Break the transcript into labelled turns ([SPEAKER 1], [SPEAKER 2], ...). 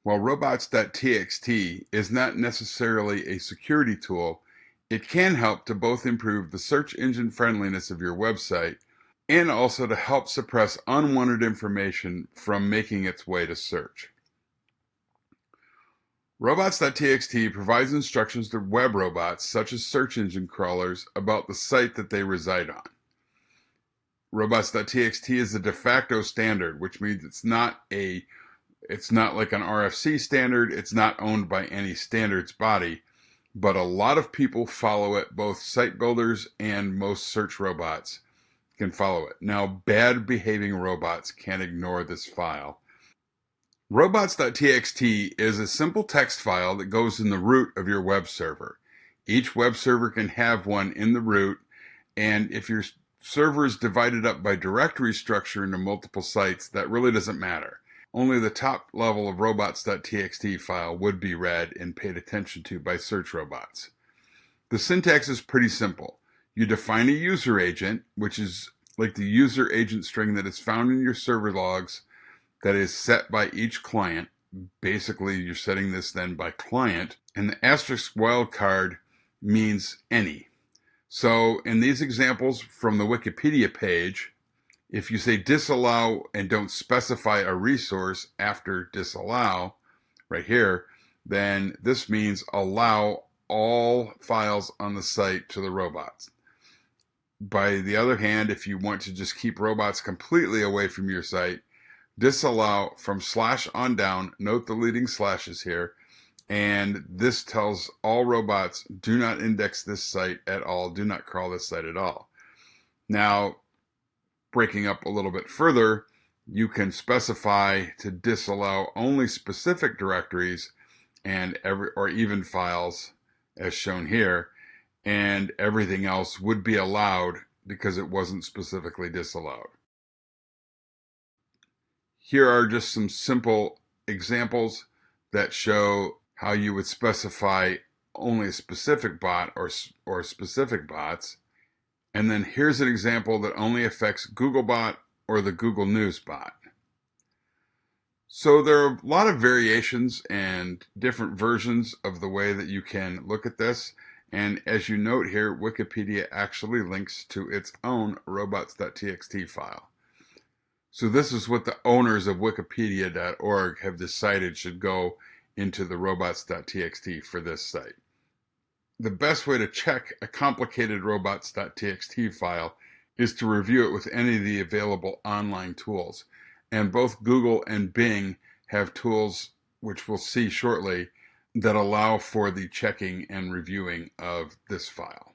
[SPEAKER 1] While robots.txt is not necessarily a security tool, it can help to both improve the search engine friendliness of your website and also to help suppress unwanted information from making its way to search. Robots.txt provides instructions to web robots, such as search engine crawlers, about the site that they reside on. Robots.txt is the de facto standard, which means it's not like an RFC standard. It's not owned by any standards body, but a lot of people follow it. Both site builders and most search robots can follow it. Now, bad behaving robots can't ignore this file. Robots.txt is a simple text file that goes in the root of your web server. Each web server can have one in the root, and if your server is divided up by directory structure into multiple sites, that really doesn't matter. Only the top level of robots.txt file would be read and paid attention to by search robots. The syntax is pretty simple. You define a user agent, which is like the user agent string that is found in your server logs that is set by each client. Basically, you're setting this then by client, and the asterisk wildcard means any. So in these examples from the Wikipedia page, if you say disallow and don't specify a resource after disallow, right here, then this means allow all files on the site to the robots. By the other hand, if you want to just keep robots completely away from your site, disallow from / on down, note the leading slashes here, and this tells all robots, do not index this site at all, do not crawl this site at all. Now, breaking up a little bit further, you can specify to disallow only specific directories and even files as shown here, and everything else would be allowed because it wasn't specifically disallowed. Here are just some simple examples that show how you would specify only a specific bot or specific bots. And then here's an example that only affects Googlebot or the Google News bot. So there are a lot of variations and different versions of the way that you can look at this. And as you note here, Wikipedia actually links to its own robots.txt file. So this is what the owners of wikipedia.org have decided should go into the robots.txt for this site. The best way to check a complicated robots.txt file is to review it with any of the available online tools. And both Google and Bing have tools, which we'll see shortly, that allow for the checking and reviewing of this file.